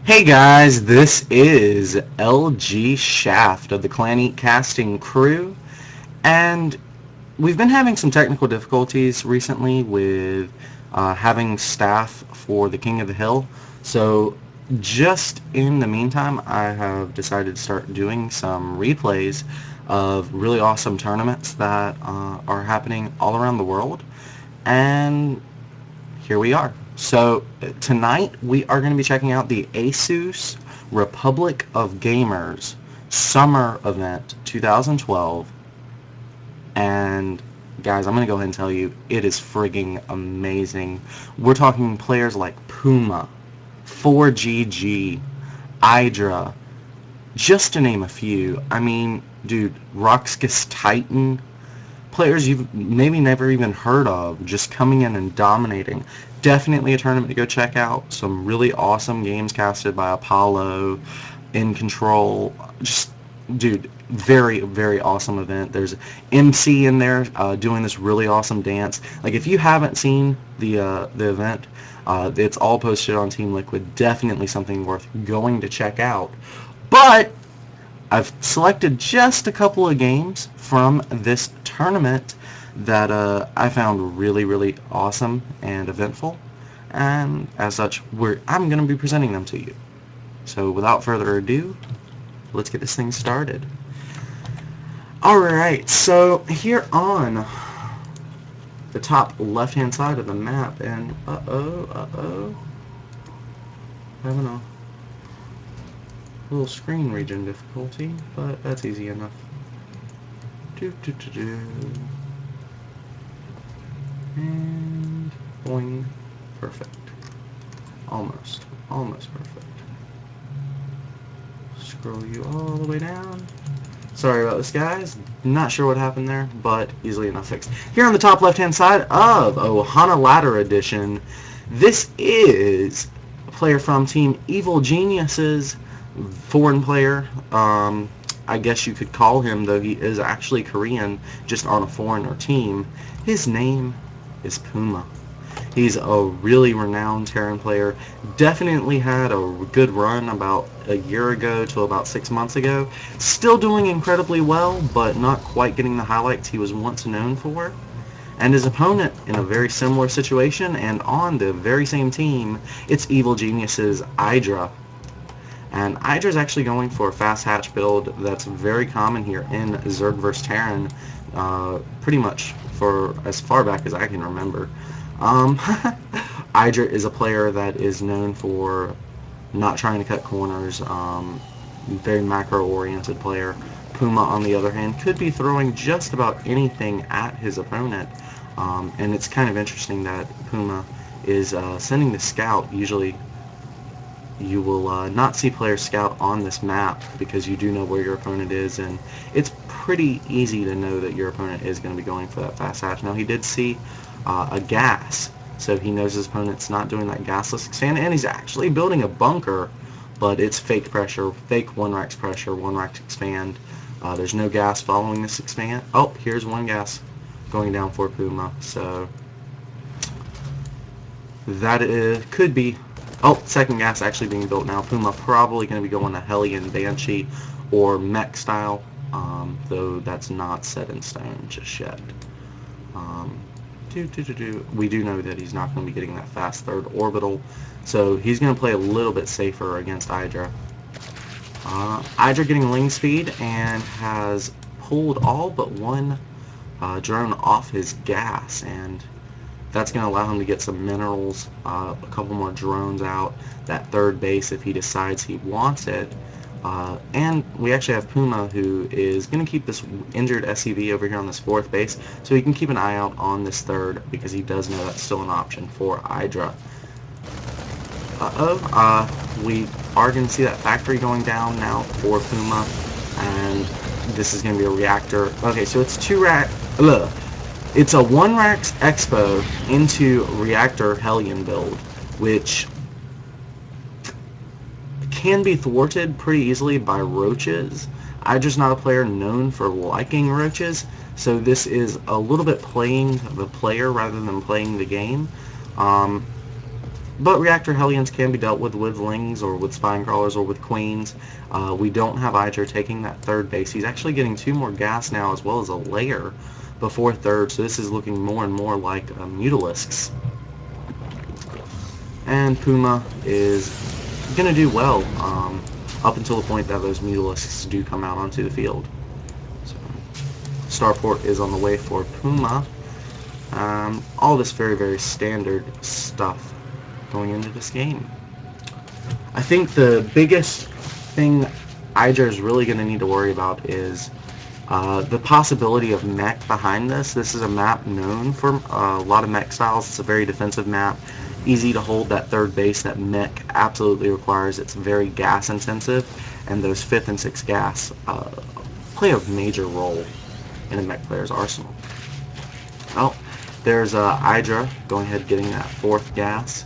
Hey guys, this is LG Shaft of the Clan Eat Casting crew, and we've been having some technical difficulties recently with having staff for the King of the Hill. So just in the meantime, I have decided to start doing some replays of really awesome tournaments that are happening all around the world, and here we are. So tonight we are going to be checking out the Asus Republic of Gamers Summer Event 2012. And guys, I'm going to go ahead and tell you, it is frigging amazing. We're talking players like PuMa, 4GG, Idra, just to name a few. I mean, dude, Roxkus Titan, players you've maybe never even heard of just coming in and dominating. Definitely a tournament to go check out. Some really awesome games casted by Apollo, In Control. Just, dude, very, very awesome event. There's MC in there doing this really awesome dance. Like, if you haven't seen the event, it's all posted on Team Liquid. Definitely something worth going to check out. But I've selected just a couple of games from this tournament that I found really, really awesome and eventful, and as such, I'm going to be presenting them to you. So without further ado, let's get this thing started. Alright, so here on the top left-hand side of the map, and having a little screen region difficulty, but that's easy enough. And boing. Perfect. Almost perfect. Scroll you all the way down. Sorry about this, guys. Not sure what happened there, but easily enough fixed. Here on the top left-hand side of Ohana Ladder Edition, this is a player from Team Evil Geniuses, foreign player. I guess you could call him, though he is actually Korean, just on a foreigner team. His name is PuMa. He's a really renowned Terran player. Definitely had a good run about a year ago to about 6 months ago. Still doing incredibly well, but not quite getting the highlights he was once known for. And his opponent in a very similar situation and on the very same team, it's Evil Genius's Idra. And Idra is actually going for a fast hatch build that's very common here in Zerg vs. Terran, pretty much for as far back as I can remember. Idra is a player that is known for not trying to cut corners, very macro-oriented player. PuMa, on the other hand, could be throwing just about anything at his opponent, and it's kind of interesting that PuMa is sending the scout. Usually you will not see players scout on this map because you do know where your opponent is, and it's pretty easy to know that your opponent is going to be going for that fast hatch. Now, he did see a gas, so he knows his opponent's not doing that gasless expand, and he's actually building a bunker, but it's fake pressure, fake 1-rax pressure, 1-rax expand. There's no gas following this expand. Oh, here's one gas going down for PuMa, so that could be. Oh, second gas actually being built now. PuMa probably going to be going to Hellion Banshee or mech style, though that's not set in stone just yet. We do know that he's not going to be getting that fast third orbital, so he's going to play a little bit safer against Idra. Idra getting lane speed and has pulled all but one drone off his gas, and that's going to allow him to get some minerals, a couple more drones out, that third base if he decides he wants it. And we actually have PuMa, who is going to keep this injured SCV over here on this fourth base, so he can keep an eye out on this third, because he does know that's still an option for Idra. We are going to see that factory going down now for PuMa, and this is going to be a reactor. Okay, so it's it's a 1-rax Expo into Reactor Hellion build, which can be thwarted pretty easily by roaches. I'm just not a player known for liking roaches, so this is a little bit playing the player rather than playing the game. But reactor Hellions can be dealt with Lings or with Spine Crawlers or with Queens. We don't have Idra taking that third base. He's actually getting 2 more gas now as well as a layer before third, so this is looking more and more like Mutalisks. And PuMa is going to do well up until the point that those Mutalisks do come out onto the field. So, Starport is on the way for PuMa. All this very, very standard stuff going into this game. I think the biggest thing EGIdra is really going to need to worry about is the possibility of mech behind this. This is a map known for a lot of mech styles. It's a very defensive map. Easy to hold that third base that mech absolutely requires. It's very gas intensive, and those 5th and 6th gas play a major role in a mech player's arsenal. Well, there's EGIdra going ahead getting that 4th gas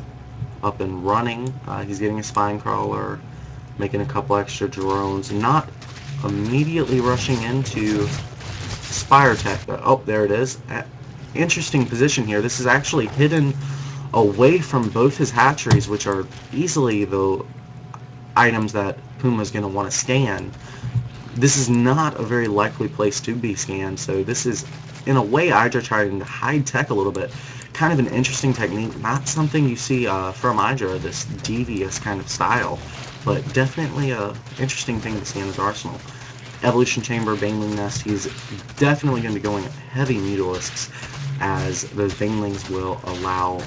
up and running. He's getting a Spine Crawler, making a couple extra drones, not immediately rushing into Spire Tech, but oh, there it is. Interesting position here. This is actually hidden away from both his hatcheries, which are easily the items that PuMa's going to want to scan. This is not a very likely place to be scanned, so this is, in a way, EGIdra trying to hide tech a little bit. Kind of an interesting technique, not something you see from EGIdra, this devious kind of style, but definitely a interesting thing to see in his arsenal. Evolution Chamber, Baneling Nest, he's definitely going to be going heavy Mutalisks, as those Banelings will allow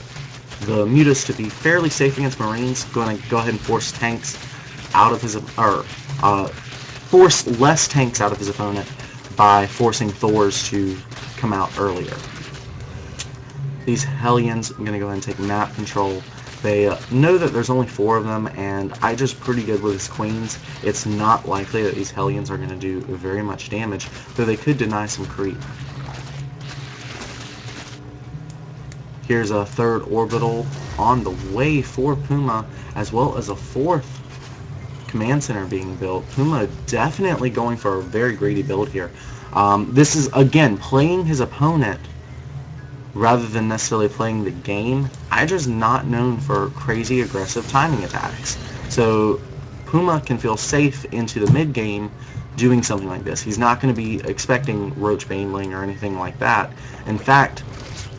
the Mutas to be fairly safe against Marines. Going to go ahead and force tanks out of his, force less tanks out of his opponent by forcing Thors to come out earlier. These Hellions are going to go ahead and take map control. They know that there's only 4 of them, and EGIdra's pretty good with his Queens. It's not likely that these Hellions are going to do very much damage, though they could deny some creep. Here's a 3rd orbital on the way for PuMa, as well as a 4th command center being built. PuMa definitely going for a very greedy build here. This is, again, playing his opponent rather than necessarily playing the game. EGIdra's not known for crazy aggressive timing attacks, so PuMa can feel safe into the mid game doing something like this. He's not going to be expecting Roach Baneling or anything like that. In fact,